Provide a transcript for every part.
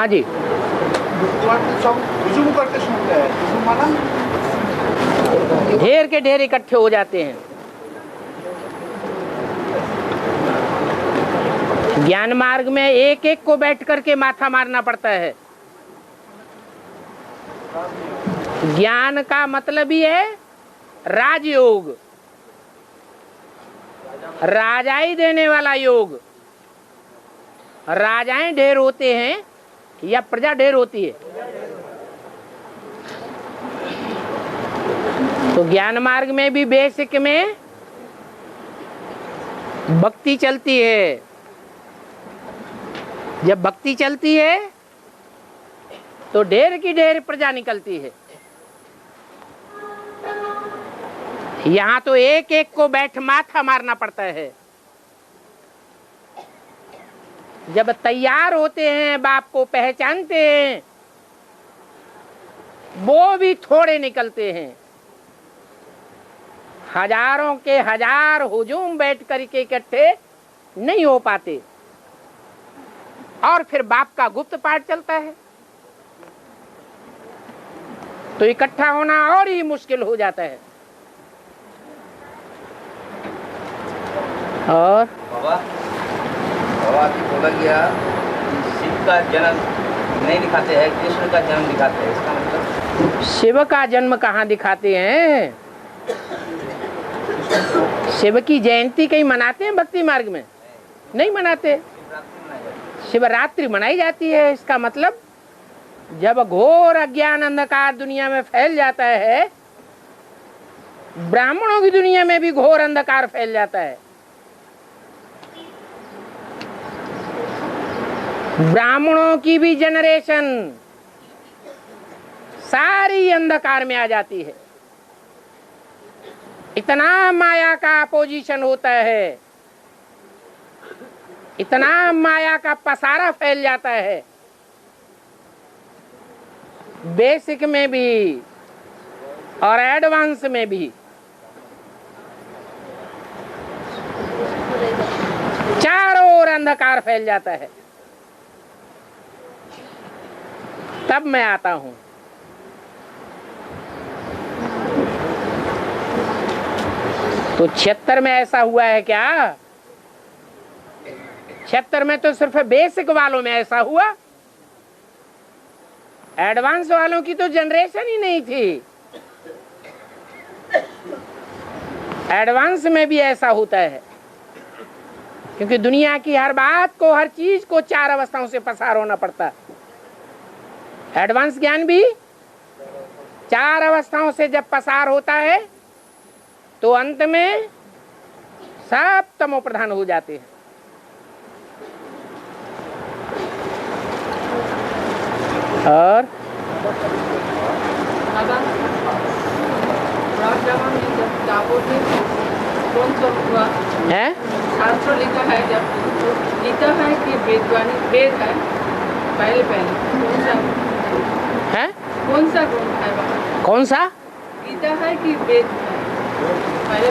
हाँ जी, सब हुजूम करते सुनते हैं, हुजूम माना ढेर के ढेर इकट्ठे हो जाते हैं। ज्ञान मार्ग में एक एक को बैठ करके माथा मारना पड़ता है। ज्ञान का मतलब ही है राजयोग, राजाई देने वाला योग। राजाएं ढेर होते हैं या प्रजा ढेर होती है? तो ज्ञान मार्ग में भी बेसिक में भक्ति चलती है। जब भक्ति चलती है तो ढेर की ढेर प्रजा निकलती है। यहाँ तो एक एक को बैठ माथा मारना पड़ता है। जब तैयार होते हैं, बाप को पहचानते हैं, वो भी थोड़े निकलते हैं। हजारों के हजार हुजूम बैठ करके इकट्ठे नहीं हो पाते और फिर बाप का गुप्त पाठ चलता है तो इकट्ठा होना और ही मुश्किल हो जाता है। और बाबा अभी बोला गया शिव का जन्म नहीं दिखाते हैं, कृष्ण का जन्म दिखाते हैं, इसका मतलब? शिव का जन्म कहाँ दिखाते हैं? शिव की जयंती कहीं मनाते हैं भक्ति मार्ग में? नहीं मनाते। शिवरात्रि मनाई जाती है। इसका मतलब जब घोर अज्ञान अंधकार दुनिया में फैल जाता है, ब्राह्मणों की दुनिया में भी घोर अंधकार फैल जाता है। ब्राह्मणों की भी जनरेशन सारी अंधकार में आ जाती है। इतना माया का अपोजिशन होता है, इतना माया का पसारा फैल जाता है, बेसिक में भी और एडवांस में भी। चारों ओर अंधकार फैल जाता है। तब मैं आता हूं। तो 76 में ऐसा हुआ है क्या? 76 में तो सिर्फ बेसिक वालों में ऐसा हुआ, एडवांस वालों की तो जनरेशन ही नहीं थी। एडवांस में भी ऐसा होता है क्योंकि दुनिया की हर बात को, हर चीज को 4 अवस्थाओं से पसार होना पड़ता है। एडवांस ज्ञान भी 4 अवस्थाओं से जब पसार होता है तो अंत में सब तमो प्रधान हो जाते हैं। और कौन सा हुआ है? शास्त्र लिखा है, जब गीता है कि वेद है, पहले कौन सा है? कौन सा ग्रंथ है बाबा? कौन सा? गीता है कि वेद है? पहले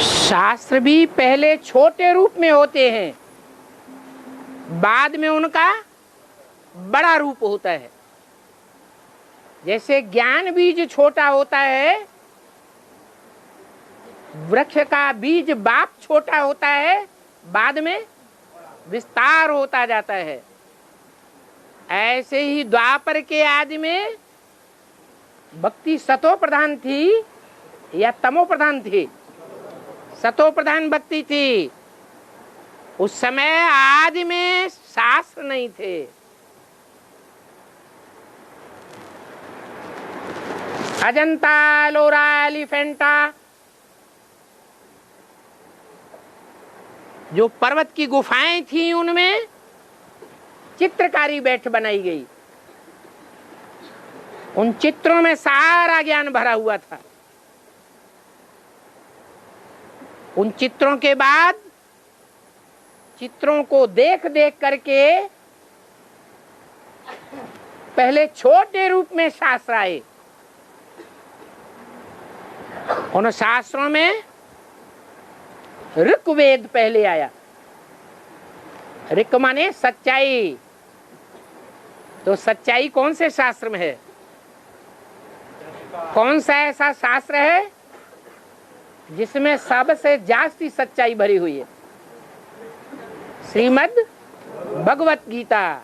शास्त्र भी पहले छोटे रूप में होते हैं, बाद में उनका बड़ा रूप होता है। जैसे ज्ञान बीज छोटा होता है, वृक्ष का बीज बाप छोटा होता है, बाद में विस्तार होता जाता है। ऐसे ही द्वापर के आदि में भक्ति सतो प्रधान थी या तमो प्रधान थी? सतो प्रधान भक्ति थी। उस समय आदि में शास्त्र नहीं थे। अजंता, एलोरा, एलिफेंटा, जो पर्वत की गुफाएं थी, उनमें चित्रकारी बैठ बनाई गई। उन चित्रों में सारा ज्ञान भरा हुआ था। उन चित्रों के बाद चित्रों को देख देख करके पहले छोटे रूप में शास्त्र आए। उन शास्त्रों में ऋग्वेद पहले आया। ऋक माने सच्चाई। तो सच्चाई कौन से शास्त्र में है? कौन सा ऐसा शास्त्र है जिसमें सबसे जास्ती सच्चाई भरी हुई है? श्रीमद् भगवत गीता।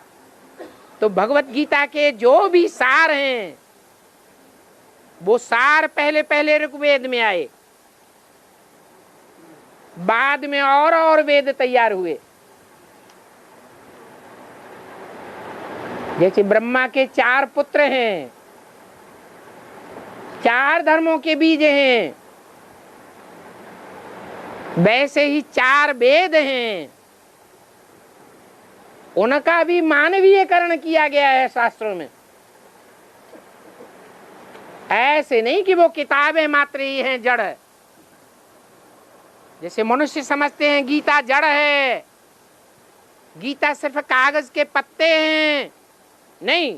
तो भगवत गीता के जो भी सार हैं वो सार पहले पहले ऋग्वेद में आए, बाद में और वेद तैयार हुए। जैसे ब्रह्मा के 4 पुत्र हैं, 4 धर्मों के बीज हैं, वैसे ही 4 वेद हैं, उनका भी मानवीयकरण किया गया है शास्त्रों में। ऐसे नहीं कि वो किताबें मात्र ही हैं, जड़ है। जैसे मनुष्य समझते हैं गीता जड़ है, गीता सिर्फ कागज के पत्ते हैं। नहीं,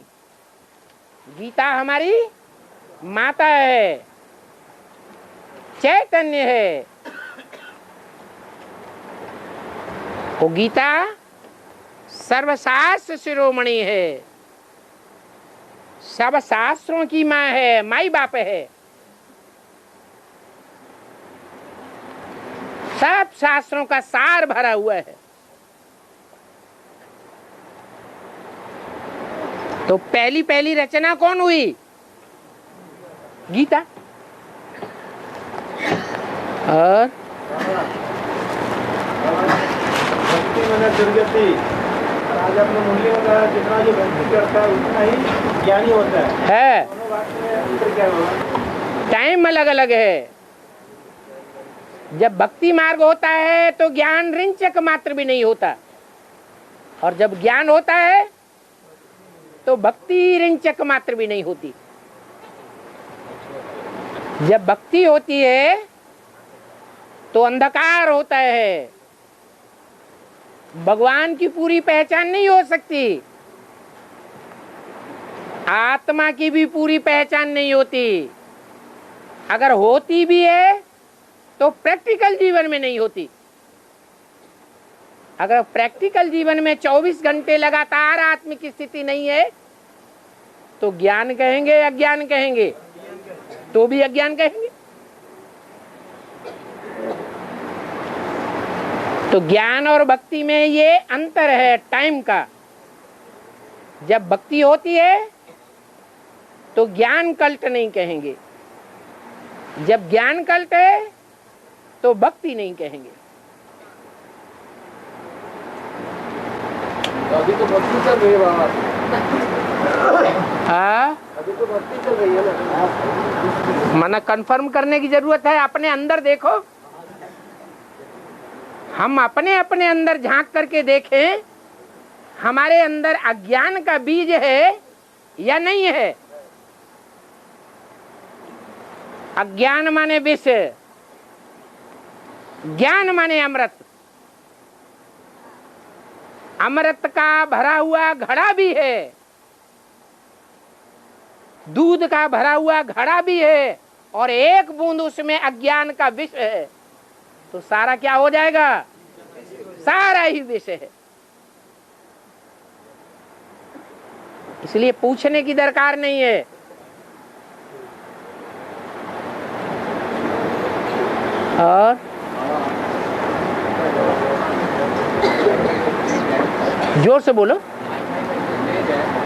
गीता हमारी माता है, चैतन्य है। वो गीता सर्वशास्त्र शिरोमणि है, सब शास्त्रों की माँ है, माई बाप है। सब शास्त्रों का सार भरा हुआ है। तो पहली पहली रचना कौन हुई? गीता। और भक्ति मैंने दुर्गति, आज आपने मुरली में कहा जितना जो भक्ति करता है उतना ही ज्ञानी होता है। दोनों बात में अंतर क्या होगा? टाइम अलग अलग है। जब भक्ति मार्ग होता है तो ज्ञान रिंचक मात्र भी नहीं होता, और जब ज्ञान होता है तो भक्ति रिंचक मात्र भी नहीं होती। जब भक्ति होती है तो अंधकार होता है, भगवान की पूरी पहचान नहीं हो सकती, आत्मा की भी पूरी पहचान नहीं होती। अगर होती भी है तो प्रैक्टिकल जीवन में नहीं होती। अगर प्रैक्टिकल जीवन में 24 घंटे लगातार आत्मिक स्थिति नहीं है तो ज्ञान कहेंगे, अज्ञान कहेंगे? तो भी अज्ञान कहेंगे। तो ज्ञान और भक्ति में ये अंतर है टाइम का। जब भक्ति होती है तो ज्ञान कल्ट नहीं कहेंगे, जब ज्ञान कल्ट है तो भक्ति नहीं कहेंगे। अभी तो भक्ति चल रही है बाबा। हाँ, अभी तो भक्ति चल रही है ना। मना कंफर्म करने की जरूरत है। अपने अंदर देखो, हम अपने अपने अंदर झांक करके देखें, हमारे अंदर अज्ञान का बीज है या नहीं है। अज्ञान माने विष, ज्ञान माने अमृत। अमृत का भरा हुआ घड़ा भी है, दूध का भरा हुआ घड़ा भी है, और एक बूंद उसमें अज्ञान का विष है, तो सारा क्या हो जाएगा? सारा ही विष है। इसलिए पूछने की दरकार नहीं है। और जोर से बोलो।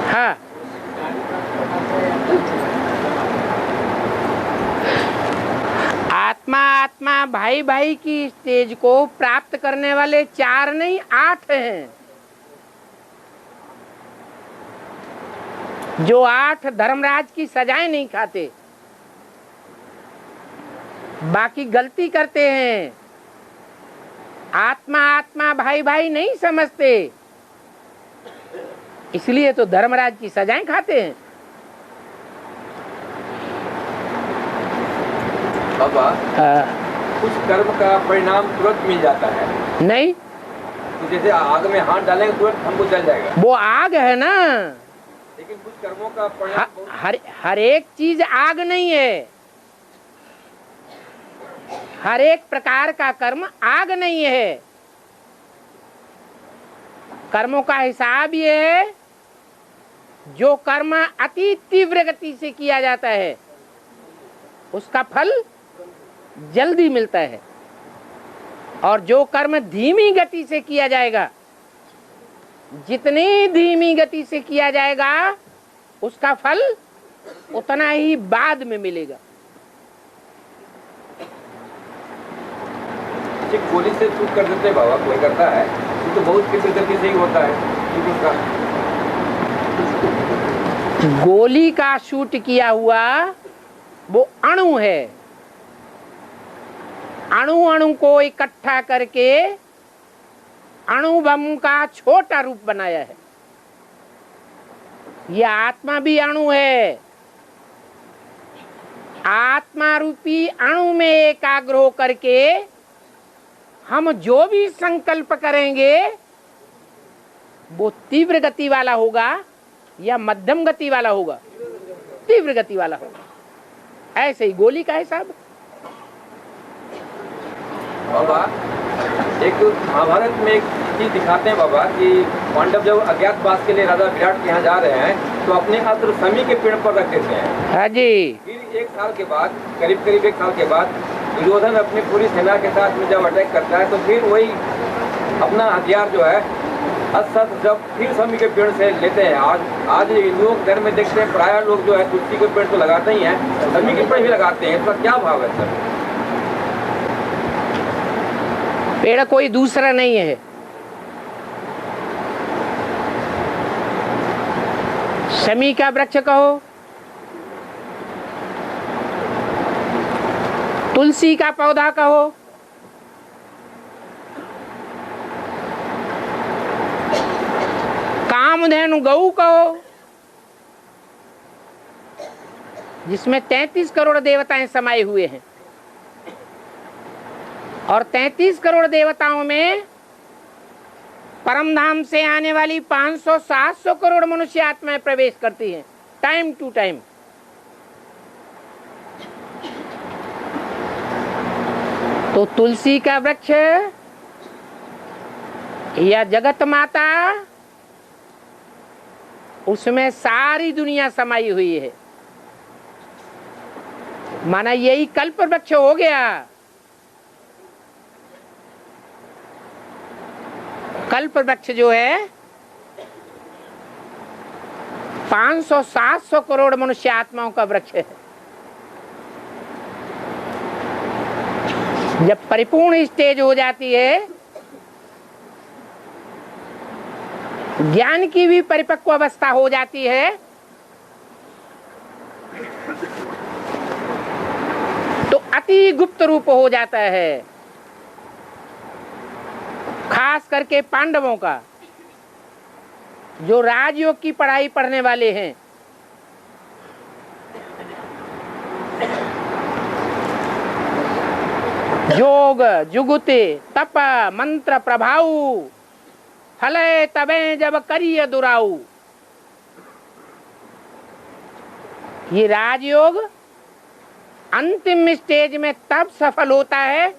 हाँ, आत्मा आत्मा भाई भाई की स्टेज को प्राप्त करने वाले 4 नहीं 8 हैं। जो 8 धर्मराज की सजाएं नहीं खाते, बाकी गलती करते हैं। आत्मा आत्मा भाई भाई नहीं समझते, इसलिए तो धर्मराज की सजाएं खाते हैं। बाबा, कुछ कर्म का परिणाम तुरंत मिल जाता है। नहीं, तो जैसे आग में हाथ डालेंगे तुरंत हमको जल जाएगा। वो आग है ना। लेकिन कुछ कर्मों का परिणाम हर एक चीज आग नहीं है। हर एक प्रकार का कर्म आग नहीं है। कर्मों का हिसाब ये है, जो कर्म अति तीव्र गति से किया जाता है उसका फल जल्दी मिलता है, और जो कर्म धीमी गति से किया जाएगा, जितनी धीमी गति से किया जाएगा उसका फल उतना ही बाद में मिलेगा। गोली से शूट कर देते हैं बाबा, कोई करता है तो बहुत तीव्र गति से ही होता है। उसका गोली का शूट किया हुआ वो अणु है, अणु अणु को इकट्ठा करके अणु बम का छोटा रूप बनाया है। यह आत्मा भी अणु है, आत्मा रूपी अणु में एकाग्र हो करके हम जो भी संकल्प करेंगे वो तीव्र गति वाला होगा या मध्यम गति वाला होगा, तीव्र गति वाला होगा। ऐसे ही गोली का हिसाब। बाबा एक महाभारत में एक चीज दिखाते हैं बाबा कि पांडव जब अज्ञातवास के लिए राजा विराट के यहाँ जा रहे हैं तो अपने अस्त्र शमी के पेड़ पर रख देते हैं। हाँ जी। फिर एक साल के बाद, करीब एक साल के बाद दुर्योधन अपनी पूरी सेना के साथ में जब अटैक करता है तो फिर वही अपना हथियार जो है अस्त्र जब फिर शमी के पेड़ से लेते हैं। आज हिंदुओं के घर में देखते हैं प्राय लोग जो है तुलसी के पेड़ तो लगाते ही हैं, शमी के पेड़ भी लगाते हैं। इसका क्या भाव है सर? पेड़ कोई दूसरा नहीं है, शमी का वृक्ष कहो, तुलसी का पौधा कहो, कामधेनु गऊ कहो, जिसमें 33 करोड़ देवताएं समाये हुए हैं, और 33 करोड़ देवताओं में परम धाम से आने वाली 500-700 करोड़ मनुष्य आत्माएं प्रवेश करती हैं टाइम टू टाइम। तो तुलसी का वृक्ष या जगत माता, उसमें सारी दुनिया समाई हुई है। माना यही कल्प वृक्ष हो गया। कल्प वृक्ष जो है 500-700 करोड़ मनुष्य आत्माओं का वृक्ष है। जब परिपूर्ण स्टेज हो जाती है, ज्ञान की भी परिपक्व अवस्था हो जाती है, तो अति गुप्त रूप हो जाता है। खास करके पांडवों का, जो राजयोग की पढ़ाई पढ़ने वाले हैं, योग जुगुते तप मंत्र प्रभाव फले तबे जब करिए दुराऊ। ये राजयोग अंतिम स्टेज में तब सफल होता है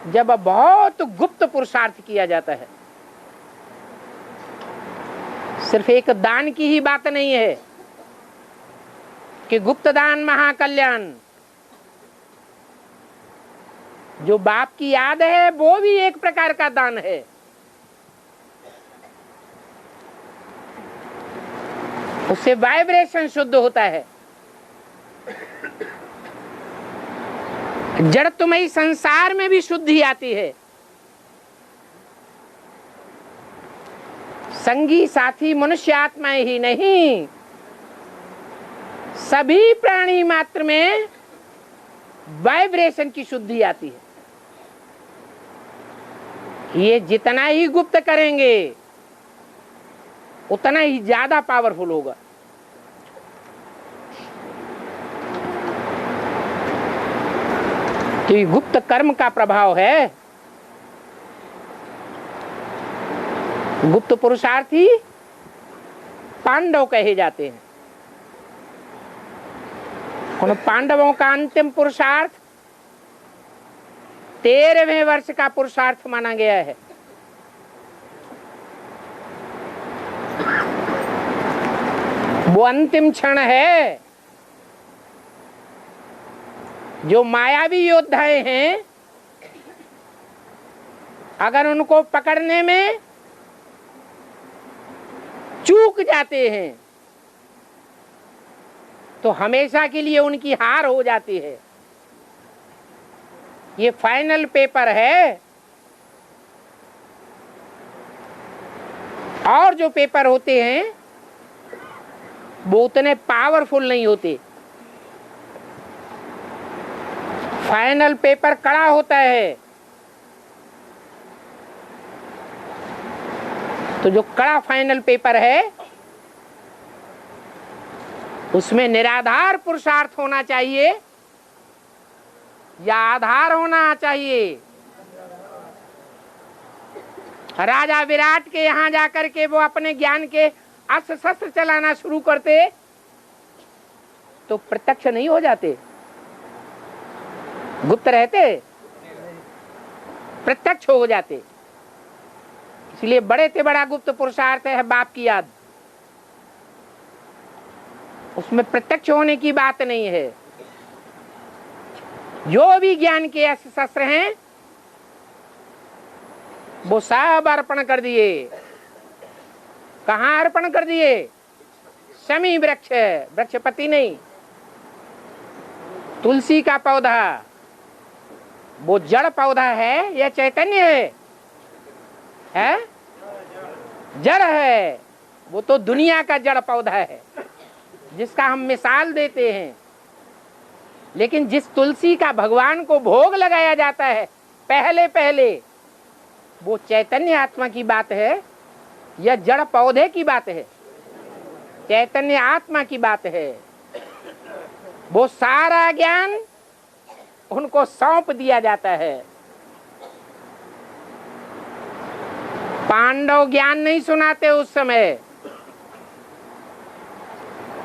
जब बहुत गुप्त पुरुषार्थ किया जाता है। सिर्फ एक दान की ही बात नहीं है कि गुप्त दान महाकल्याण। जो बाप की याद है वो भी एक प्रकार का दान है। उससे वाइब्रेशन शुद्ध होता है। जड़त्वमयी संसार में भी शुद्धि आती है। संगी साथी मनुष्य आत्माएं ही नहीं, सभी प्राणी मात्र में वाइब्रेशन की शुद्धि आती है। ये जितना ही गुप्त करेंगे उतना ही ज्यादा पावरफुल होगा। तो ये गुप्त कर्म का प्रभाव है। गुप्त पुरुषार्थी पांडव कहे जाते हैं। उन पांडवों का अंतिम पुरुषार्थ 13वें वर्ष का पुरुषार्थ माना गया है। वो अंतिम क्षण है। जो मायावी योद्धाएं हैं, अगर उनको पकड़ने में चूक जाते हैं तो हमेशा के लिए उनकी हार हो जाती है। ये फाइनल पेपर है। और जो पेपर होते हैं वो उतने पावरफुल नहीं होते। फाइनल पेपर कड़ा होता है। तो जो कड़ा फाइनल पेपर है उसमें निराधार पुरुषार्थ होना चाहिए या आधार होना चाहिए। राजा विराट के यहाँ जाकर के वो अपने ज्ञान के अस्त्र शस्त्र चलाना शुरू करते तो प्रत्यक्ष नहीं हो जाते, गुप्त रहते, प्रत्यक्ष हो जाते। इसलिए बड़े से बड़ा गुप्त पुरुषार्थ है बाप की याद। उसमें प्रत्यक्ष होने की बात नहीं है। जो भी ज्ञान के अस्त्र शस्त्र हैं वो सब अर्पण कर दिए। कहाँ अर्पण कर दिए? शमी वृक्ष, वृक्षपति नहीं, तुलसी का पौधा। वो जड़ पौधा है या चैतन्य है? जड़ है। वो तो दुनिया का जड़ पौधा है जिसका हम मिसाल देते हैं। लेकिन जिस तुलसी का भगवान को भोग लगाया जाता है पहले पहले, वो चैतन्य आत्मा की बात है या जड़ पौधे की बात है? चैतन्य आत्मा की बात है। वो सारा ज्ञान उनको सौंप दिया जाता है। पांडव ज्ञान नहीं सुनाते उस समय।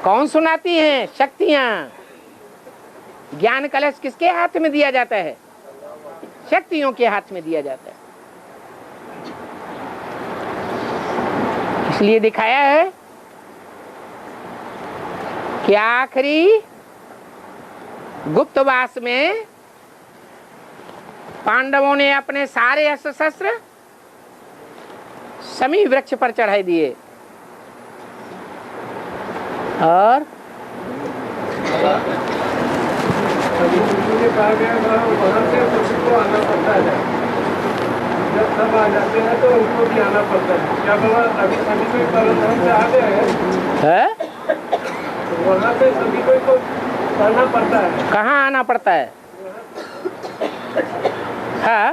कौन सुनाती हैं? शक्तियां। ज्ञान कलश किसके हाथ में दिया जाता है? शक्तियों के हाथ में दिया जाता है। इसलिए दिखाया है कि आखिरी गुप्तवास में पांडवों ने अपने सारे अस्त्र शस्त्र शमी वृक्ष पर चढ़ा दिए और कहा गया वहाँ से सबको आना पड़ता है। जब सब आ जाते हैं तो उनको भी आना पड़ता है। क्या बाबा अभी सभी कोई परम से आ गए हैं? वहाँ से सभी को आना पड़ता है। कहाँ आना पड़ता है? हाँ,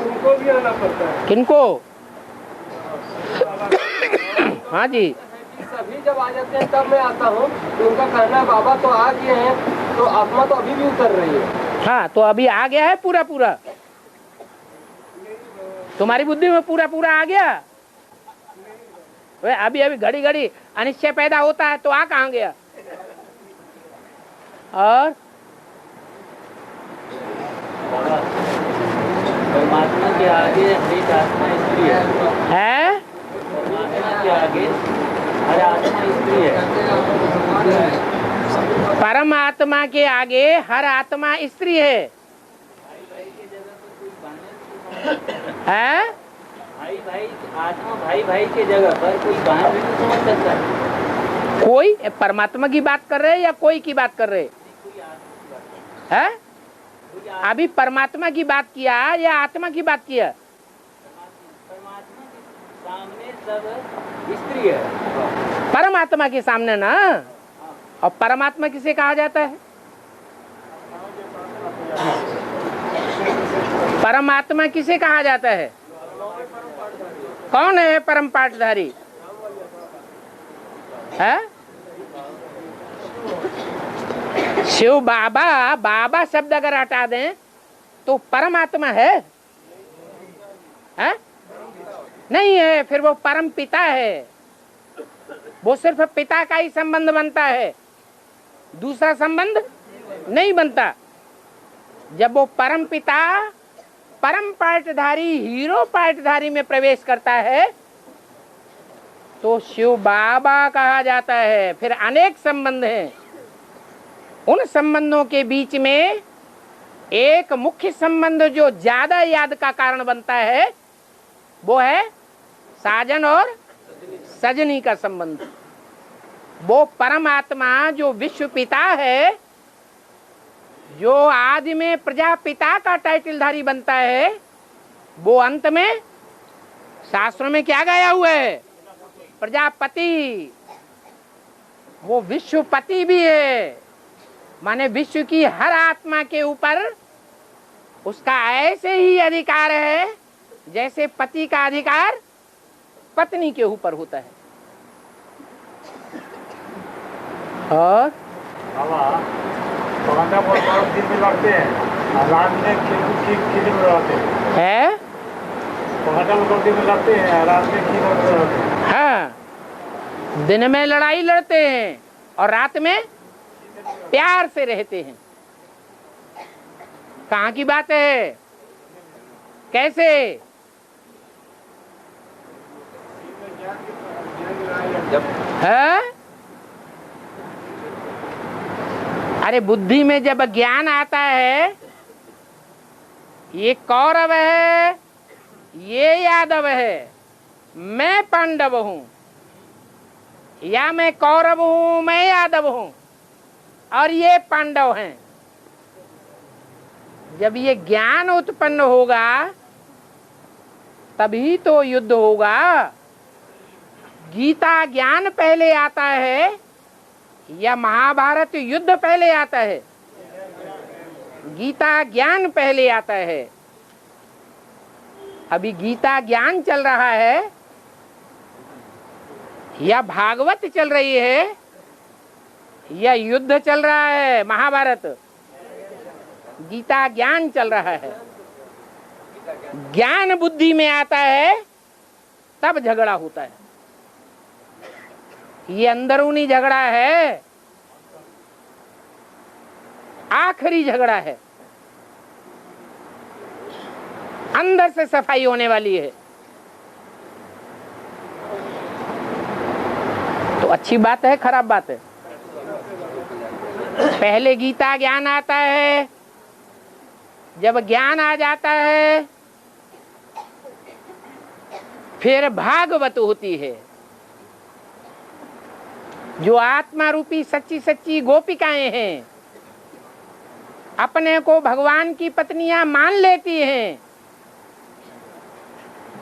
उनको भी आना पड़ता है। किनको? हाँ जी, सभी जब आ जाते हैं तब मैं आता हूँ। तो उनका कहना है बाबा तो आ गए हैं तो आत्मा तो अभी भी उतर रही है। हाँ, तो अभी आ गया है पूरा पूरा। तुम्हारी बुद्धि में पूरा पूरा आ गया। वे अभी अभी घड़ी घड़ी अनिश्चय पैदा होता है तो आ कहाँ गया? और परमात्मा के आगे एक आत्मा स्त्री है। परमात्मा के आगे हर आत्मा स्त्री है। परमात्मा के आगे हर आत्मा स्त्री है। है? भाई भाई आत्मा भाई भाई के जगह पर कोई बहन भी तो समझ सकता है। कोई परमात्मा की बात कर रहे या कोई की बात कर रहे है? अभी परमात्मा की बात किया या आत्मा की बात किया? परमात्मा के सामने सब स्त्री है। परमात्मा के सामने ना। और परमात्मा किसे कहा जाता है? परमात्मा किसे कहा जाता है? कौन है परम पाठधारी? है? शिव बाबा। बाबा शब्द अगर हटा दें तो परमात्मा है? नहीं है। फिर वो परम पिता है। वो सिर्फ पिता का ही संबंध बनता है, दूसरा संबंध नहीं बनता। जब वो परम पिता परम पाठधारी हीरो पाठधारी में प्रवेश करता है तो शिव बाबा कहा जाता है। फिर अनेक संबंध हैं। उन संबंधों के बीच में एक मुख्य संबंध जो ज्यादा याद का कारण बनता है वो है साजन और सजनी का संबंध। वो परमात्मा जो विश्व पिता है, जो आदि में प्रजापिता का टाइटलधारी बनता है, वो अंत में शास्त्रों में क्या गाया हुआ है? प्रजापति। वो विश्वपति भी है, माने विश्व की हर आत्मा के ऊपर उसका ऐसे ही अधिकार है जैसे पति का अधिकार पत्नी के ऊपर होता है। और दिन में लड़ते हैं, रात में किसी में लड़ते है, दिन में लड़ते हैं, रात में किसी में लड़ते हैं। हाँ, दिन में लड़ाई लड़ते हैं और रात में प्यार से रहते हैं। कहाँ की बात है? कैसे? है? अरे बुद्धि में जब ज्ञान आता है, ये कौरव है, ये यादव है, मैं पांडव हूं, या मैं कौरव हूं, मैं यादव हूं और ये पांडव हैं। जब ये ज्ञान उत्पन्न होगा तभी तो युद्ध होगा। गीता ज्ञान पहले आता है या महाभारत युद्ध पहले आता है? गीता ज्ञान पहले आता है। अभी गीता ज्ञान चल रहा है या भागवत चल रही है या युद्ध चल रहा है? महाभारत। गीता ज्ञान चल रहा है। ज्ञान बुद्धि में आता है तब झगड़ा होता है। ये अंदरूनी झगड़ा है, आखिरी झगड़ा है, अंदर से सफाई होने वाली है। तो अच्छी बात है, खराब बात है? पहले गीता ज्ञान आता है, जब ज्ञान आ जाता है फिर भागवत होती है। जो आत्मा रूपी सच्ची सच्ची गोपिकाएं हैं, अपने को भगवान की पत्नियां मान लेती हैं,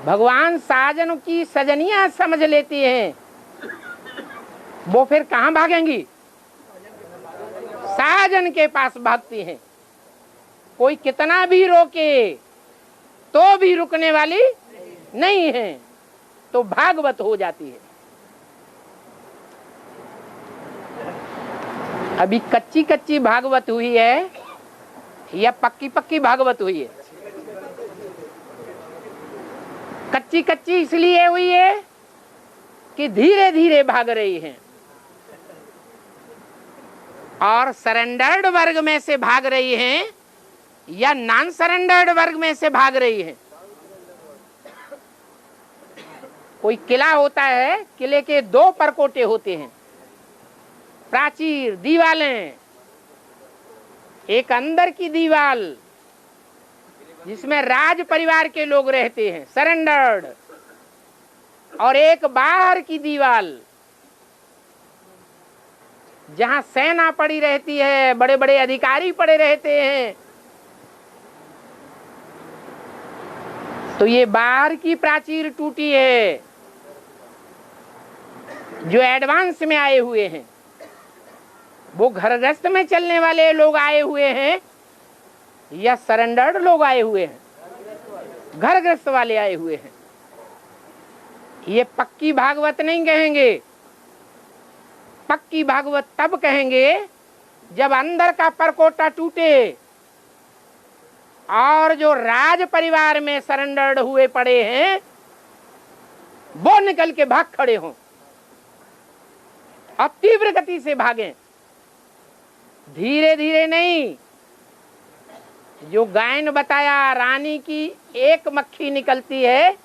भगवान साजन की सजनियां समझ लेती हैं, वो फिर कहां भागेंगी? साजन के पास भागती हैं। कोई कितना भी रोके तो भी रुकने वाली नहीं है, तो भागवत हो जाती है। अभी कच्ची कच्ची भागवत हुई है या पक्की पक्की भागवत हुई है? कच्ची कच्ची इसलिए हुई है कि धीरे धीरे भाग रही हैं और सरेंडर्ड वर्ग में से भाग रही हैं या नॉन सरेंडर्ड वर्ग में से भाग रही हैं। कोई किला होता है, किले के दो परकोटे होते हैं, प्राचीर, दीवालें। एक अंदर की दीवाल जिसमें राज परिवार के लोग रहते हैं, सरेंडर्ड, और एक बाहर की दीवाल जहां सेना पड़ी रहती है, बड़े बड़े अधिकारी पड़े रहते हैं। तो ये बाहर की प्राचीर टूटी है, जो एडवांस में आए हुए हैं। वो घरग्रस्त में चलने वाले लोग आए हुए हैं या सरेंडर्ड लोग आए हुए हैं? घरग्रस्त वाले आए हुए हैं। ये पक्की भागवत नहीं कहेंगे। पक्की भागवत तब कहेंगे जब अंदर का परकोटा टूटे और जो राज परिवार में सरेंडर्ड हुए पड़े हैं वो निकल के भाग खड़े हों और तीव्र गति से भागें, धीरे धीरे नहीं। जो गायन बताया, रानी की एक मक्खी निकलती है,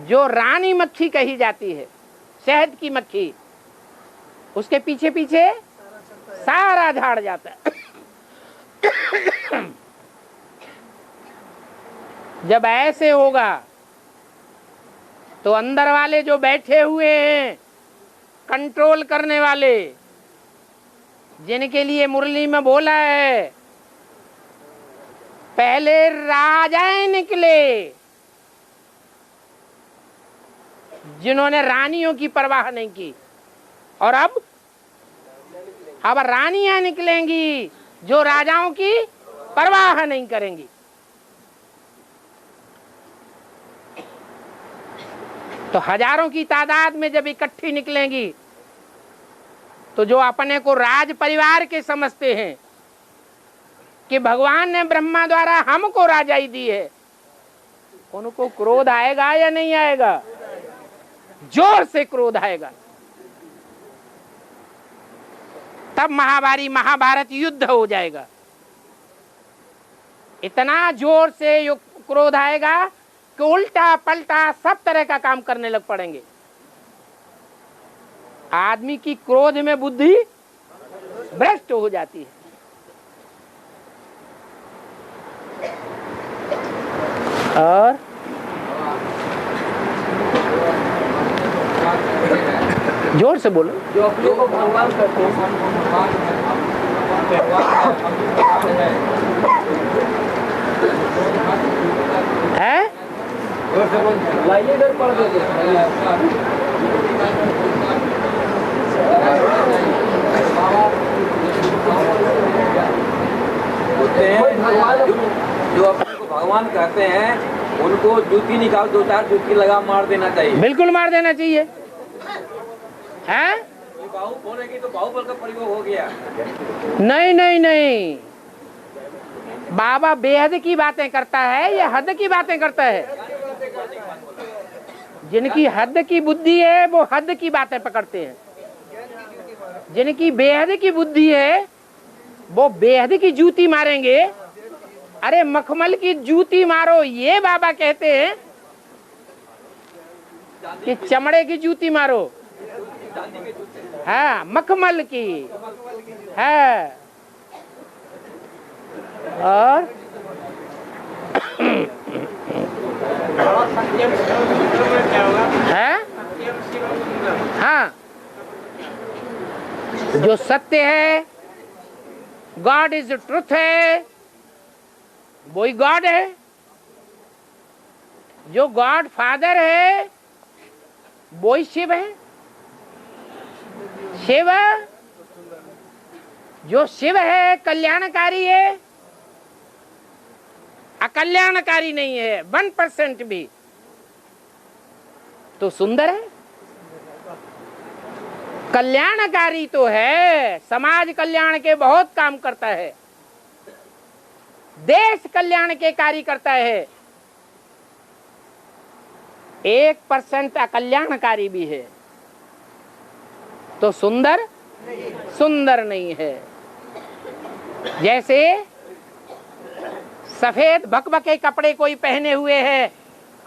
जो रानी मक्खी कही जाती है, शहद की मक्खी, उसके पीछे पीछे सारा झाड़ जाता है। जब ऐसे होगा तो अंदर वाले जो बैठे हुए हैं कंट्रोल करने वाले, जिनके लिए मुरली में बोला है पहले राजाएं निकले, जिन्होंने रानियों की परवाह नहीं की, और अब रानियां निकलेंगी जो राजाओं की परवाह नहीं करेंगी। तो हजारों की तादाद में जब इकट्ठी निकलेंगी तो जो अपने को राज परिवार के समझते हैं कि भगवान ने ब्रह्मा द्वारा हमको राजाई दी है, उनको क्रोध आएगा या नहीं आएगा? जोर से क्रोध आएगा। तब महाभारत युद्ध हो जाएगा। इतना जोर से क्रोध आएगा कि उल्टा पलटा सब तरह का काम करने लग पड़ेंगे। आदमी की क्रोध में बुद्धि भ्रष्ट हो जाती है। और जोर से बोलो। जो अपने को भगवान करते हैं, लाइए इधर पढ़ देते जो अपने को भगवान कहते हैं उनको जूती निकाल, 2-4 जूती लगा मार देना चाहिए। बिल्कुल मार देना चाहिए। हैं? बाहु बोलेगी तो बाहुबल का प्रयोग हो गया। नहीं नहीं नहीं, बाबा बेहद की बातें करता है या हद की बातें करता है? जिनकी हद की बुद्धि है वो हद की बातें पकड़ते हैं, जिनकी बेहद की बुद्धि है वो बेहद की जूती मारेंगे। अरे मखमल की जूती मारो ये बाबा कहते हैं कि चमड़े की जूती मारो। हाँ, मखमल की है। और है हाँ, जो सत्य है, गॉड इज ट्रुथ है, वही गॉड है। जो गॉड फादर है वही शिव है। शिव, जो शिव है कल्याणकारी है, अकल्याणकारी नहीं है 1% भी। तो सुंदर है, कल्याणकारी तो है, समाज कल्याण के बहुत काम करता है, देश कल्याण के कार्य करता है। 1% अकल्याणकारी भी है तो सुंदर सुंदर नहीं है। जैसे सफेद भकभके कपड़े कोई पहने हुए है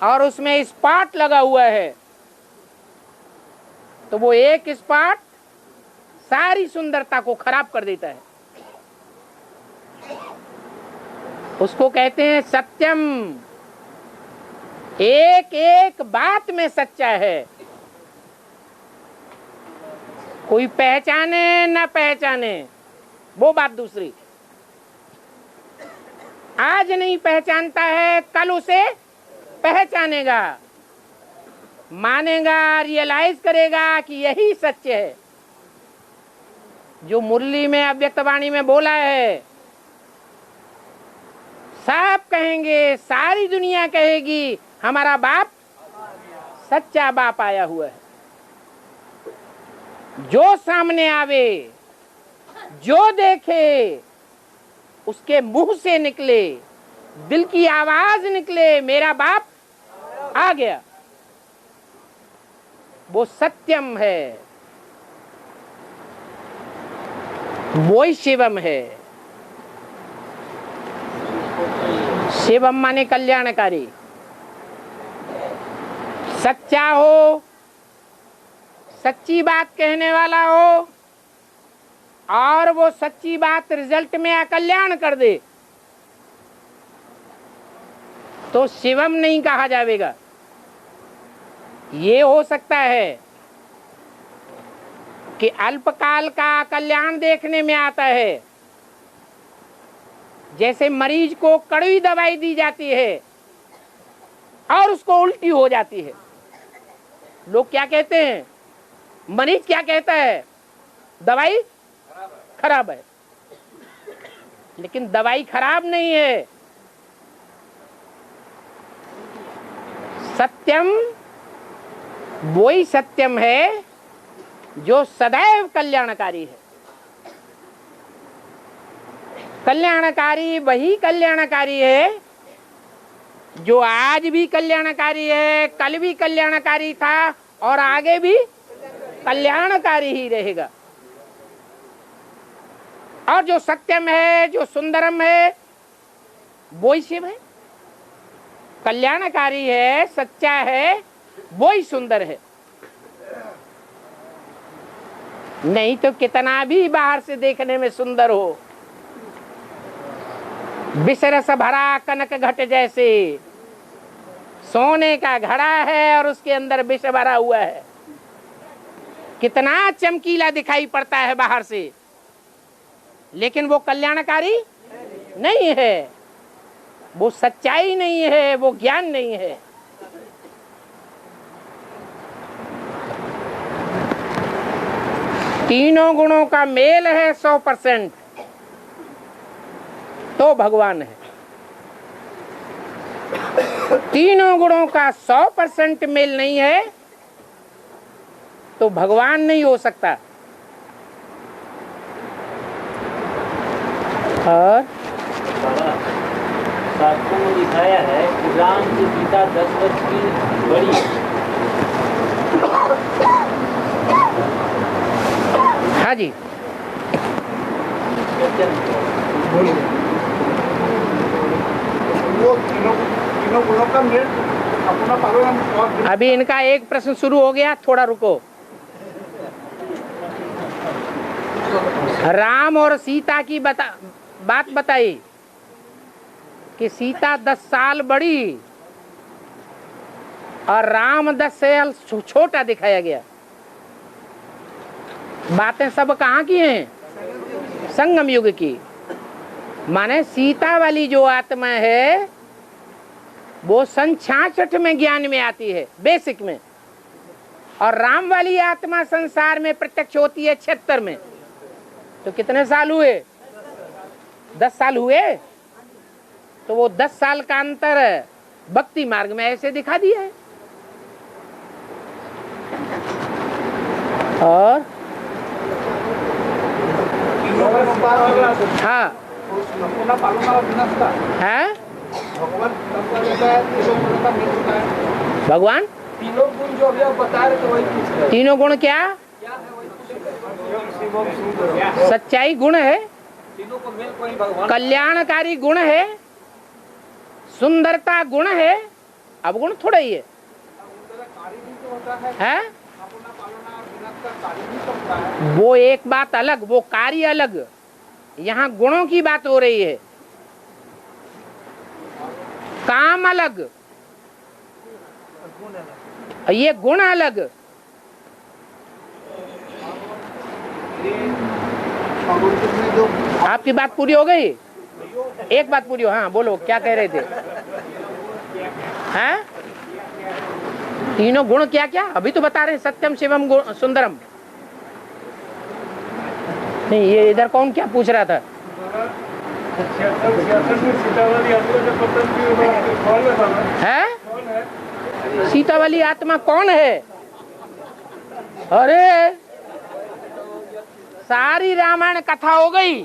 और उसमें स्पॉट लगा हुआ है, तो वो एक स्पॉट सारी सुंदरता को खराब कर देता है। उसको कहते हैं सत्यम। एक एक बात में सच्चा है, कोई पहचाने न पहचाने वो बात दूसरी। आज नहीं पहचानता है, कल उसे पहचानेगा, मानेगा, रियलाइज करेगा कि यही सत्य है। जो मुरली में अव्यक्तवाणी में बोला है, सब कहेंगे, सारी दुनिया कहेगी हमारा बाप सच्चा बाप आया हुआ है। जो सामने आवे, जो देखे, उसके मुंह से निकले, दिल की आवाज निकले, मेरा बाप आ गया, वो सत्यम है, वो शिवम है। शिवम माने कल्याणकारी, सच्चा हो, सच्ची बात कहने वाला हो और वो सच्ची बात रिजल्ट में अकल्याण कर दे तो शिवम नहीं कहा जाएगा। ये हो सकता है कि अल्पकाल का कल्याण देखने में आता है, जैसे मरीज को कड़वी दवाई दी जाती है और उसको उल्टी हो जाती है। लोग क्या कहते हैं, मरीज क्या कहता है, दवाई खराब है, लेकिन दवाई खराब नहीं है। सत्यम वही सत्यम है जो सदैव कल्याणकारी है। कल्याणकारी वही कल्याणकारी है जो आज भी कल्याणकारी है, कल भी कल्याणकारी था और आगे भी कल्याणकारी ही रहेगा। और जो सत्यम है, जो सुंदरम है, वो ही शिव है। कल्याणकारी है, सच्चा है, वो ही सुंदर है। नहीं तो कितना भी बाहर से देखने में सुंदर हो, विषरस भरा कनक घट जैसे सोने का घड़ा है और उसके अंदर विष भरा हुआ है, कितना चमकीला दिखाई पड़ता है बाहर से, लेकिन वो कल्याणकारी नहीं है, वो सच्चाई नहीं है, वो ज्ञान नहीं है। तीनों गुणों का मेल है 100% तो भगवान है। तीनों गुणों का 100% मेल नहीं है तो भगवान नहीं हो सकता। और शास्त्रों में दिखाया है कि राम की सीता 10 वर्ष की बड़ी है। हाँ जी, वो तीनों गुणों का मेल अपना पालन। अभी इनका एक प्रश्न शुरू हो गया, थोड़ा रुको। राम और सीता की बात बताई कि सीता 10 साल बड़ी और राम 10 साल छोटा दिखाया गया। बातें सब कहाँ की हैं? संगम युग की। माने सीता वाली जो आत्मा है वो सन 66 में ज्ञान में आती है, बेसिक में, और राम वाली आत्मा संसार में प्रत्यक्ष होती है 76 में। तो कितने साल हुए? 10 साल हुए। तो वो 10 साल का अंतर भक्ति मार्ग में ऐसे दिखा दिया है। और हाँ है भगवान। तीनों गुण जो अभी आप बता रहे थे वही पूछ रहे। तीनों गुण क्या? सच्चाई गुण है, तीनों को मेल कोई भगवान। कल्याणकारी गुण है, सुंदरता गुण है। अब गुण थोड़ा ही है? वो एक बात अलग, वो कार्य अलग। यहाँ गुणों की बात हो रही है, काम अलग, ये गुण अलग। आपकी बात पूरी हो गई? एक बात पूरी हो। हाँ बोलो, क्या कह रहे थे? हैं? तीनों गुण क्या क्या? अभी तो बता रहे हैं, सत्यम शिवम सुंदरम। नहीं, ये इधर कौन क्या पूछ रहा था? है? सीता वाली आत्मा कौन है? अरे सारी रामायण कथा हो गई।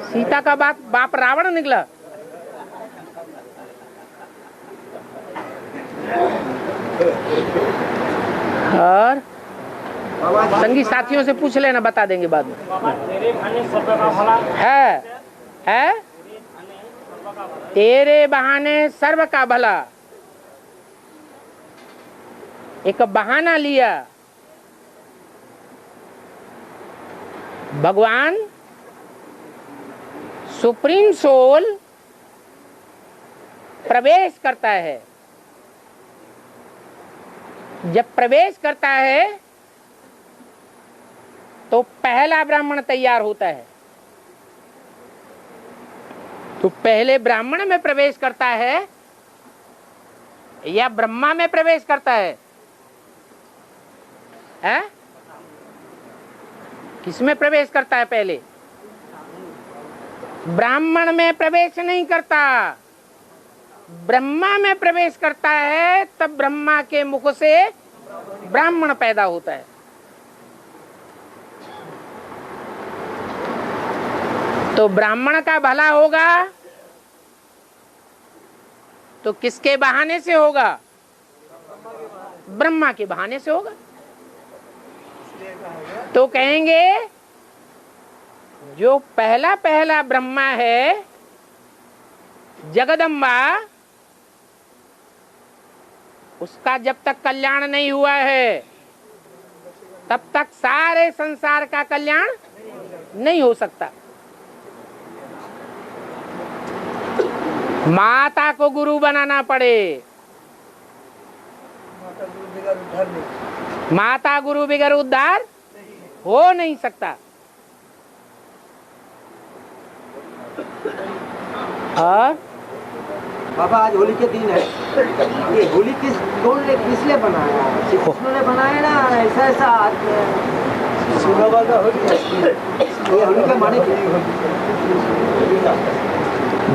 सीता का बाप रावण निकला। और संगी साथियों से पूछ लेना, बता देंगे बाद में। है तेरे बहाने सर्व का भला। एक बहाना लिया। भगवान सुप्रीम सोल प्रवेश करता है। जब प्रवेश करता है तो पहला ब्राह्मण तैयार होता है। तो पहले ब्राह्मण में प्रवेश करता है या ब्रह्मा में प्रवेश करता है? किसमें प्रवेश करता है? पहले ब्राह्मण में प्रवेश नहीं करता, ब्रह्मा में प्रवेश करता है। तब ब्रह्मा के मुख से ब्राह्मण पैदा होता है। तो ब्राह्मण का भला होगा तो किसके बहाने से होगा? ब्रह्मा के बहाने से होगा। तो कहेंगे जो पहला पहला ब्रह्मा है, जगदम्बा, उसका जब तक कल्याण नहीं हुआ है तब तक सारे संसार का कल्याण नहीं हो सकता। माता को गुरु बनाना पड़े। माता गुरु बगैर उद्धार हो नहीं सकता। और बाबा आज होली के दिन है, ये होली किसने बनाया? कृष्ण ने बनाया ना? ऐसा ये होली का माने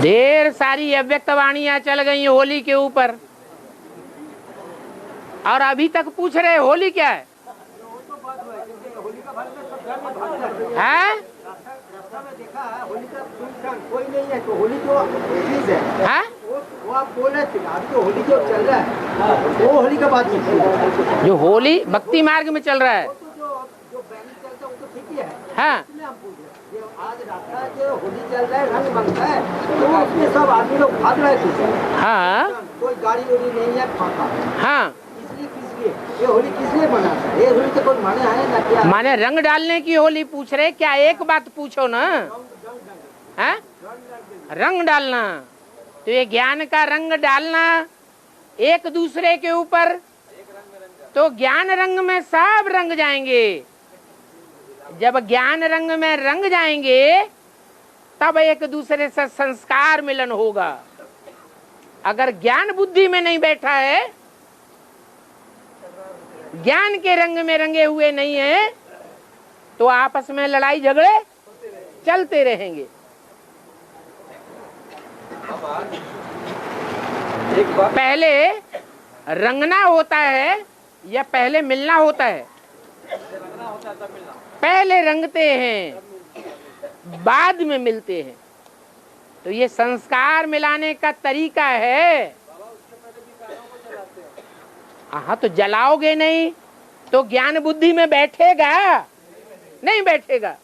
ढेर सारी अव्यक्त वाणियां चल गई होली के ऊपर, और अभी तक पूछ रहे होली क्या है? हाँ? देखा है होली का कोई नहीं है, तो होली जो चीज है हाँ? वो आप बोल रहे थे। अभी तो होली जो चल रहा है वो होली का बात नहीं, जो होली भक्ति मार्ग में चल रहा है, जो बैनी चलता है वो तो ठीक ही है। हाँ, इसलिए हम पूछ रहे हैं, आज रात का जो होली चल रहा है, रंग बनता है, तो उसमें सब आदमी लोग भाग रहे थे। हाँ, कोई गाड़ी उड़ी नहीं है, फाका। हाँ। इसलिए किसलिए ये होली किसलिए मनाता है? ये होली तो कोई माने है ना क्या? माने रंग डालने की होली पूछ रहे क्या? एक बात पूछो ना, हाँ? रंग डालना, तो ये ज्ञान का रंग डालना एक दूसरे के ऊपर, तो ज्ञान रंग में सब रंग जाएंगे। जब ज्ञान रंग में रंग जाएंगे तब एक दूसरे से संस्कार मिलन होगा। अगर ज्ञान बुद्धि में नहीं बैठा है, ज्ञान के रंग में रंगे हुए नहीं है, तो आपस में लड़ाई झगड़े चलते रहेंगे। पहले रंगना होता है या पहले मिलना होता है? पहले रंगते हैं बाद में मिलते हैं। तो ये संस्कार मिलाने का तरीका है। हाँ, तो जलाओगे नहीं तो ज्ञान बुद्धि में बैठेगा? नहीं बैठेगा।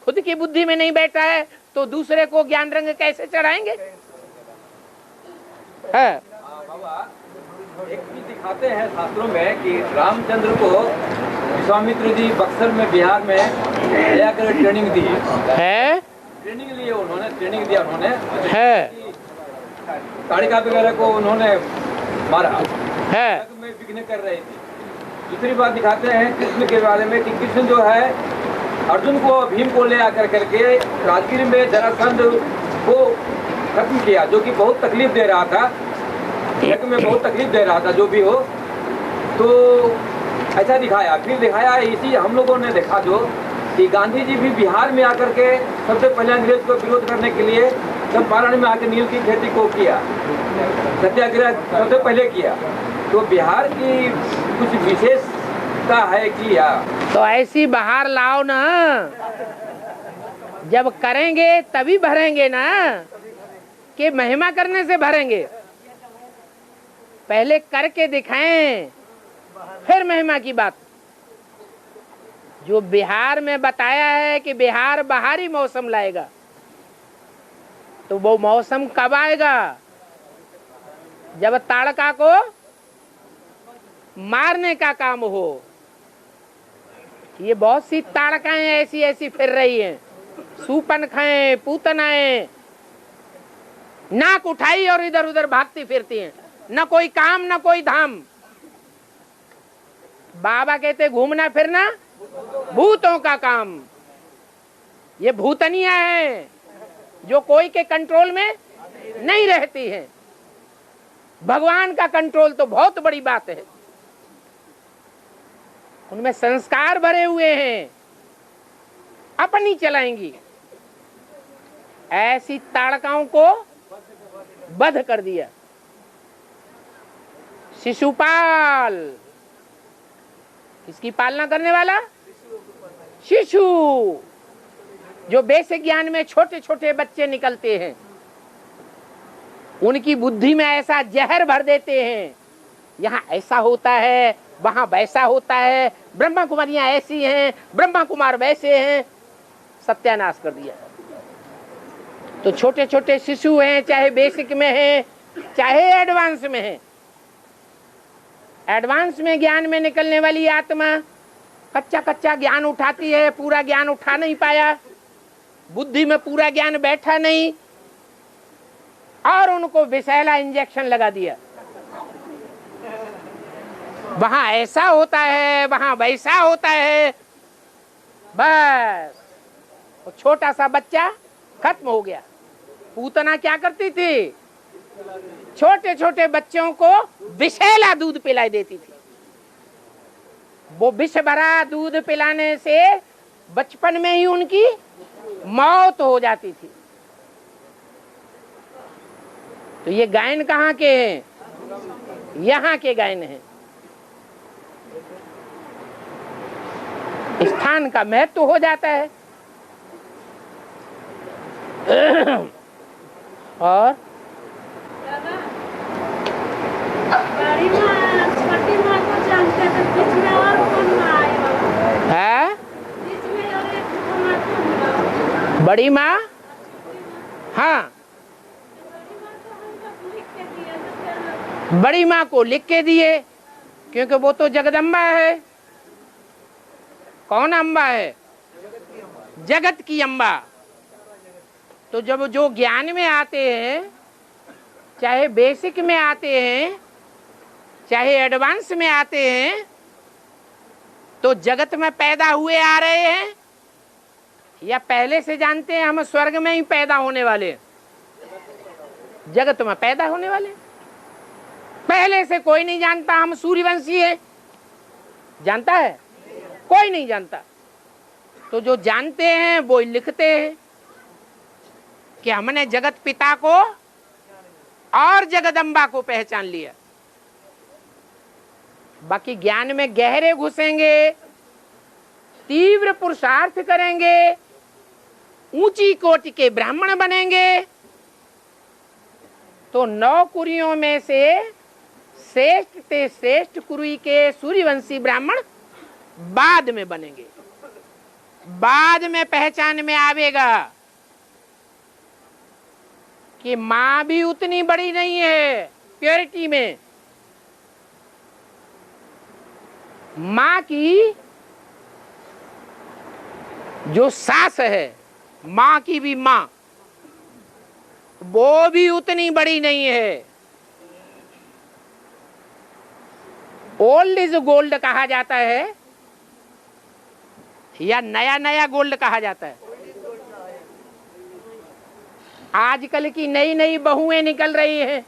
खुद की बुद्धि में नहीं बैठा है तो दूसरे को ज्ञान रंग कैसे चढ़ाएंगे? है एक चीज दिखाते हैं शास्त्रों में कि रामचंद्र को विश्वामित्र जी बक्सर में बिहार में जाकर ट्रेनिंग दी है, ट्रेनिंग लिए उन्होंने, ट्रेनिंग दिया उन्होंने है, ताड़िका वगैरह को उन्होंने मारा है। में विघ्न कर रही थी। दूसरी बात दिखाते हैं कृष्ण के बारे में कि कृष्ण जो है अर्जुन को, भीम को ले आकर करके राजगीर में जरासंध को खत्म किया, जो कि बहुत तकलीफ दे रहा था, यज्ञ में बहुत तकलीफ दे रहा था, जो भी हो। तो ऐसा दिखाया। फिर दिखाया इसी हम लोगों ने देखा जो कि गांधी जी भी बिहार में आकर के सबसे पहले अंग्रेज को विरोध करने के लिए चंपारण में आकर नील की खेती को किया, सत्याग्रह सबसे पहले किया। तो बिहार की कुछ विशेषता है कि तो ऐसी बाहर लाओ ना, जब करेंगे तभी भरेंगे ना, कि महिमा करने से भरेंगे। पहले करके दिखाएं फिर महिमा की बात। जो बिहार में बताया है कि बिहार बाहरी मौसम लाएगा, तो वो मौसम कब आएगा? जब ताड़का को मारने का काम हो। ये बहुत सी ताड़काएं ऐसी ऐसी फिर रही हैं, सूपनखाएं, पूतनाएं, नाक उठाई और इधर उधर भागती फिरती हैं, न कोई काम न कोई धाम। बाबा कहते घूमना फिरना भूतों का काम। ये भूतनिया है जो कोई के कंट्रोल में नहीं रहती है। भगवान का कंट्रोल तो बहुत बड़ी बात है, उनमें संस्कार भरे हुए हैं, अपनी चलाएंगी। ऐसी ताड़काओं को वध कर दिया। शिशुपाल, किसकी पालना करने वाला? शिशु, जो बेसिक ज्ञान में छोटे छोटे बच्चे निकलते हैं, उनकी बुद्धि में ऐसा जहर भर देते हैं, यहाँ ऐसा होता है, वहां वैसा होता है, ब्रह्मा कुमारियां ऐसी हैं, ब्रह्मा कुमार वैसे हैं, सत्यानाश कर दिया। तो छोटे छोटे शिशु हैं, चाहे बेसिक में हैं, चाहे एडवांस में हैं। एडवांस में ज्ञान में निकलने वाली आत्मा कच्चा कच्चा ज्ञान उठाती है, पूरा ज्ञान उठा नहीं पाया, बुद्धि में पूरा ज्ञान बैठा नहीं, और उनको विषैला इंजेक्शन लगा दिया। वहां ऐसा होता है, वहां वैसा होता है, बस वो छोटा सा बच्चा खत्म हो गया। पूतना क्या करती थी? छोटे छोटे बच्चों को विषैला दूध पिलाई देती थी। वो विष भरा दूध पिलाने से बचपन में ही उनकी मौत हो जाती थी। तो ये गायन कहाँ के हैं? यहाँ के गायन हैं। स्थान का महत्व हो जाता है। और बड़ी माँ, छोटी माँ को जानते थे, बीच में और कौन माँ आई बाबा? है बीच में और एक माँ कौन बाबा? बड़ी माँ? हाँ, बड़ी माँ को लिख के दिए, क्योंकि वो तो जगदम्बा है। कौन अम्बा है? जगत की अम्बा। तो जब जो ज्ञान में आते हैं, चाहे बेसिक में आते हैं, चाहे एडवांस में आते हैं, तो जगत में पैदा हुए आ रहे हैं या पहले से जानते हैं हम स्वर्ग में ही पैदा होने वाले? जगत में पैदा होने वाले। पहले से कोई नहीं जानता हम सूर्यवंशी हैं। जानता है? कोई नहीं जानता। तो जो जानते हैं वो लिखते हैं कि हमने जगत पिता को और जगदम्बा को पहचान लिया। बाकी ज्ञान में गहरे घुसेंगे, तीव्र पुरुषार्थ करेंगे, ऊंची कोटि के ब्राह्मण बनेंगे, तो 9 कुरियों में से श्रेष्ठ ते श्रेष्ठ कुरी के सूर्यवंशी ब्राह्मण बाद में बनेंगे। बाद में पहचान में आवेगा कि मां भी उतनी बड़ी नहीं है प्योरिटी में। मां की जो सास है, मां की भी मां, वो भी उतनी बड़ी नहीं है। ओल्ड इज गोल्ड कहा जाता है या नया नया गोल्ड कहा जाता है? आजकल की नई नई बहुएं निकल रही हैं,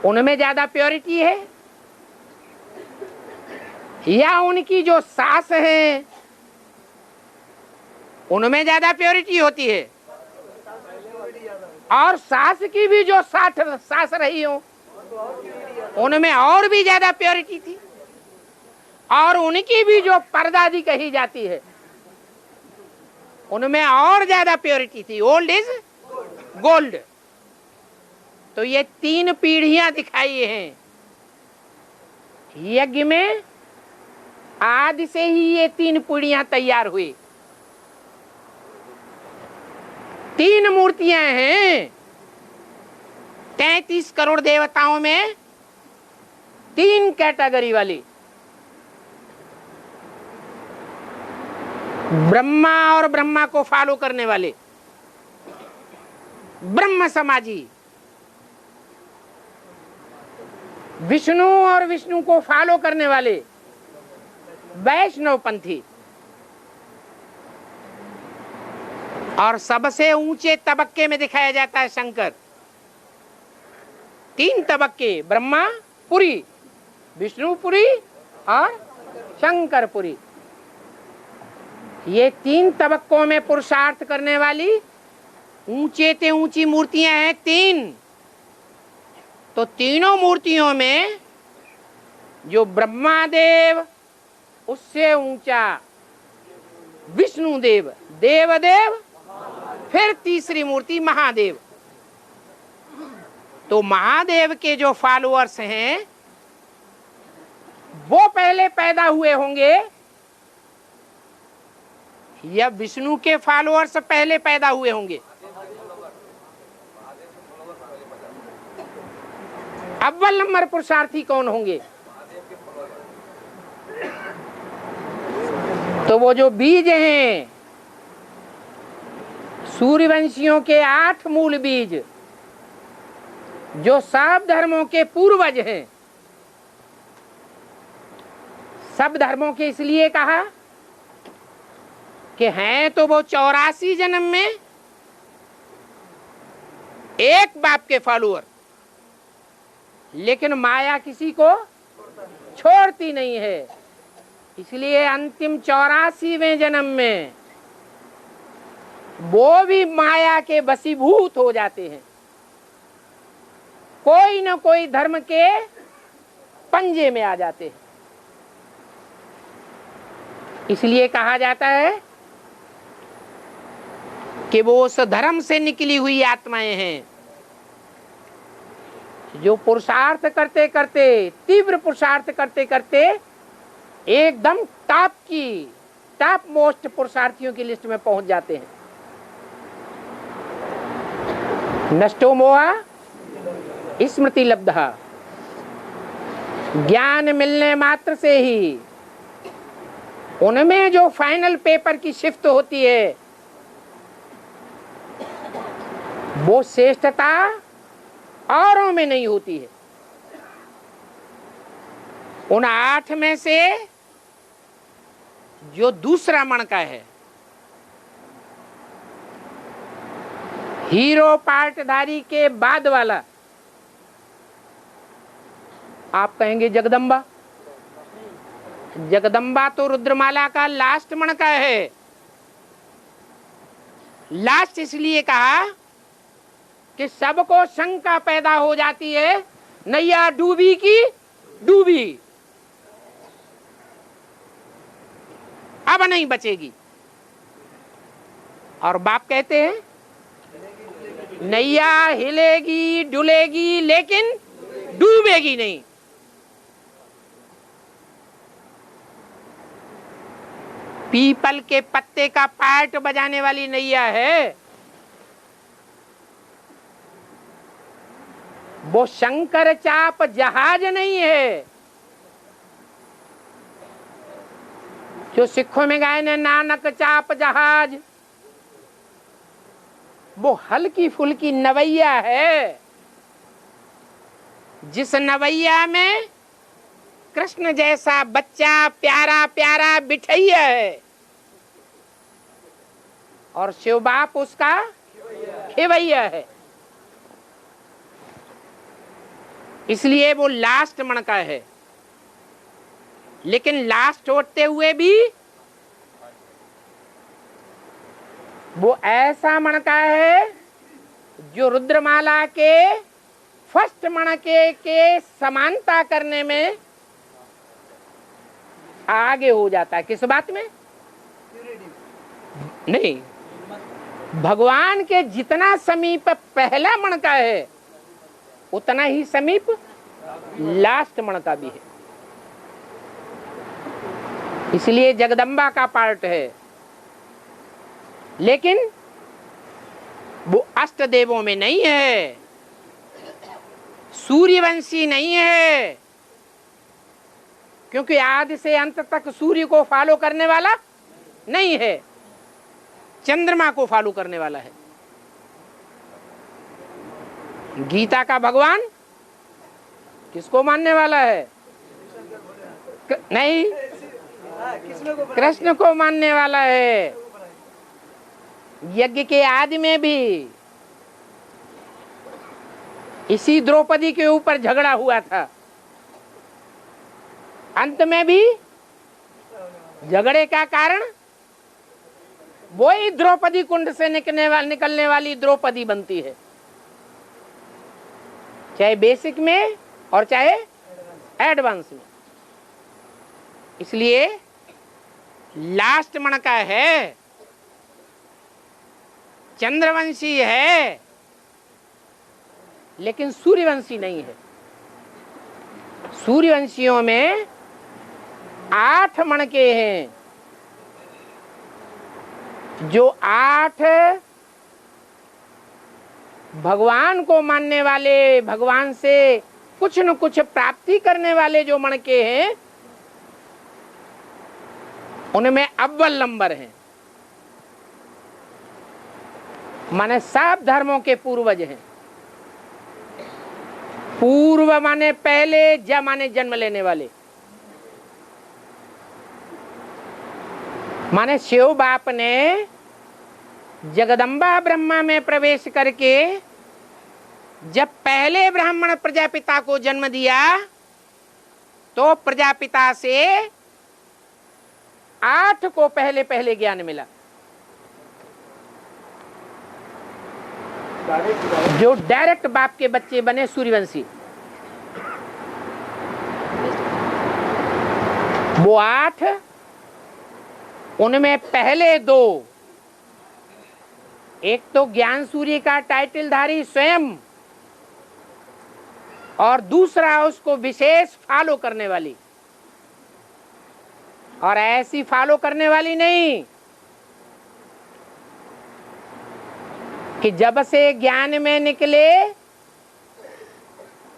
उनमें ज्यादा प्योरिटी है या उनकी जो सास है उनमें ज्यादा प्योरिटी होती है? और सास की भी जो सास रही हो उनमें और भी ज्यादा प्योरिटी थी, और उनकी भी जो परदादी कही जाती है उनमें और ज्यादा प्योरिटी थी। Old is gold. तो ये 3 पीढ़ियां दिखाई हैं यज्ञ में। आदि से ही ये 3 पीढ़ियां तैयार हुई। 3 मूर्तियां हैं 33 करोड़ देवताओं में, 3 कैटेगरी वाली, ब्रह्मा और ब्रह्मा को फॉलो करने वाले ब्रह्म समाजी, विष्णु और विष्णु को फॉलो करने वाले वैष्णव पंथी, और सबसे ऊंचे तबक्के में दिखाया जाता है शंकर। 3 तबक्के, ब्रह्मा पुरी, विष्णु पुरी और शंकर पुरी। ये 3 तबक्कों में पुरुषार्थ करने वाली ऊंचे से ऊंची मूर्तियां हैं 3। तो तीनों मूर्तियों में जो ब्रह्मादेव, उससे ऊंचा विष्णुदेव, देवदेव, फिर तीसरी मूर्ति महादेव। तो महादेव के जो फॉलोअर्स हैं वो पहले पैदा हुए होंगे या विष्णु के फॉलोअर्स पहले पैदा हुए होंगे? अव्वल नंबर पुरुषार्थी कौन होंगे? तो वो जो बीज हैं, सूर्यवंशियों के 8 मूल बीज, जो सब धर्मों के पूर्वज हैं। सब धर्मों के इसलिए कहा कि हैं तो वो 84 जन्म में एक बाप के फॉलोअर, लेकिन माया किसी को छोड़ती नहीं है। इसलिए अंतिम 84वें जन्म में वो भी माया के वशीभूत हो जाते हैं, कोई न कोई धर्म के पंजे में आ जाते हैं। इसलिए कहा जाता है कि वो उस धर्म से निकली हुई आत्माएं हैं जो पुरुषार्थ करते करते, तीव्र पुरुषार्थ करते करते एकदम टॉप मोस्ट पुरुषार्थियों की लिस्ट में पहुंच जाते हैं। नष्टो मोहा स्मृति लब्धा, ज्ञान मिलने मात्र से ही उनमें जो फाइनल पेपर की शिफ्ट होती है वो श्रेष्ठता औरों में नहीं होती है। उन 8 में से जो दूसरा मणका है, हीरो पार्टधारी के बाद वाला, आप कहेंगे जगदम्बा। जगदम्बा तो रुद्रमाला का लास्ट मणका है। लास्ट इसलिए कहा कि सबको शंका पैदा हो जाती है, नैया डूबी की डूबी, अब नहीं बचेगी। और बाप कहते हैं नैया हिलेगी डुलेगी लेकिन डूबेगी नहीं। पीपल के पत्ते का पार्ट बजाने वाली नैया है, वो शंकर चाप जहाज नहीं है। जो सिखों में गाए ने नानक चाप जहाज, वो हल्की फुल्की नवैया है, जिस नवैया में कृष्ण जैसा बच्चा प्यारा प्यारा बिठैया है और शिव बाप उसका खेवैया है। इसलिए वो लास्ट मणका है। लेकिन लास्ट होते हुए भी वो ऐसा मणका है जो रुद्रमाला के फर्स्ट मणके के समानता करने में आगे हो जाता है। किस बात में? नहीं, भगवान के जितना समीप पहला मणका है उतना ही समीप लास्ट मणका भी है। इसलिए जगदम्बा का पार्ट है। लेकिन वो अष्ट देवों में नहीं है, सूर्यवंशी नहीं है, क्योंकि आदि से अंत तक सूर्य को फॉलो करने वाला नहीं है, चंद्रमा को फॉलो करने वाला है। गीता का भगवान किसको मानने वाला है? नहीं, कृष्ण को मानने वाला है। यज्ञ के आदि में भी इसी द्रौपदी के ऊपर झगड़ा हुआ था, अंत में भी झगड़े का कारण वही द्रौपदी कुंड से निकलने वाली द्रौपदी बनती है, चाहे बेसिक में और चाहे एडवांस में। इसलिए लास्ट मन का है, चंद्रवंशी है, लेकिन सूर्यवंशी नहीं है। सूर्यवंशियों में 8 मण के हैं, जो 8 भगवान को मानने वाले, भगवान से कुछ न कुछ प्राप्ति करने वाले जो मण के हैं, उनमें अव्वल नंबर है। माने सब धर्मों के पूर्वज हैं। पूर्व माने पहले, ज माने जन्म लेने वाले। माने शिव बाप ने जगदम्बा ब्रह्मा में प्रवेश करके जब पहले ब्राह्मण प्रजापिता को जन्म दिया, तो प्रजापिता से 8 को पहले पहले ज्ञान मिला। जो डायरेक्ट बाप के बच्चे बने सूर्यवंशी, वो 8, उनमें पहले 2, एक तो ज्ञान सूर्य का टाइटलधारी स्वयं, और दूसरा उसको विशेष फॉलो करने वाली। और ऐसी फॉलो करने वाली नहीं कि जब से ज्ञान में निकले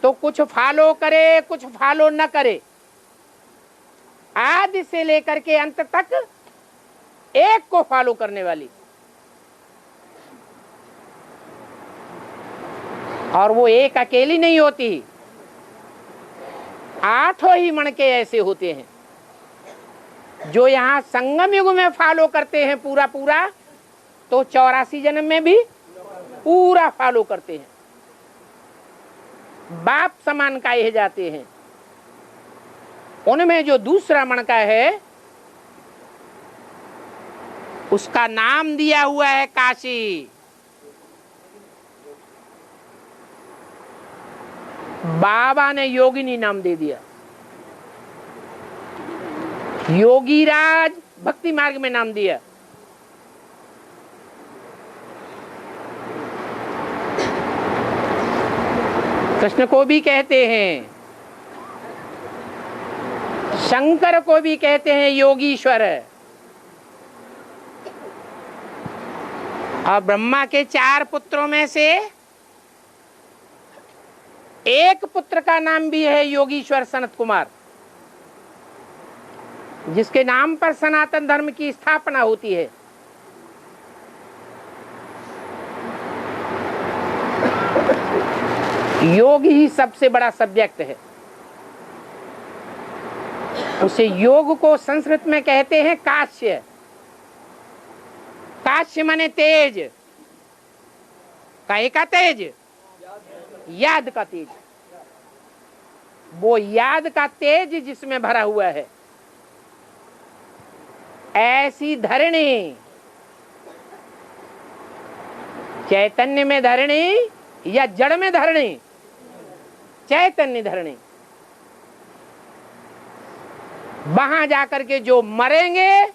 तो कुछ फॉलो करे, कुछ फॉलो न करे। आदि से लेकर के अंत तक एक को फॉलो करने वाली। और वो एक अकेली नहीं होती, 8 ही मण के ऐसे होते हैं जो यहाँ संगम युग में फॉलो करते हैं पूरा पूरा, तो 84 जन्म में भी पूरा फॉलो करते हैं, बाप समान का यह जाते हैं। उनमें जो दूसरा मण का है, उसका नाम दिया हुआ है काशी। बाबा ने योगिनी नाम दे दिया, योगीराज भक्ति मार्ग में नाम दिया। कृष्ण को भी कहते हैं, शंकर को भी कहते हैं योगीश्वर। और ब्रह्मा के 4 पुत्रों में से एक पुत्र का नाम भी है योगीश्वर सनत कुमार, जिसके नाम पर सनातन धर्म की स्थापना होती है। योग ही सबसे बड़ा सब्जेक्ट है। उसे योग को संस्कृत में कहते हैं काश्य। काश्य माने तेज, काहे का तेज? याद का तेज। वो याद का तेज जिसमें भरा हुआ है, ऐसी धरणी, चैतन्य में धरणी या जड़ में धरणी? चैतन्य धरणी। वहां जाकर के जो मरेंगे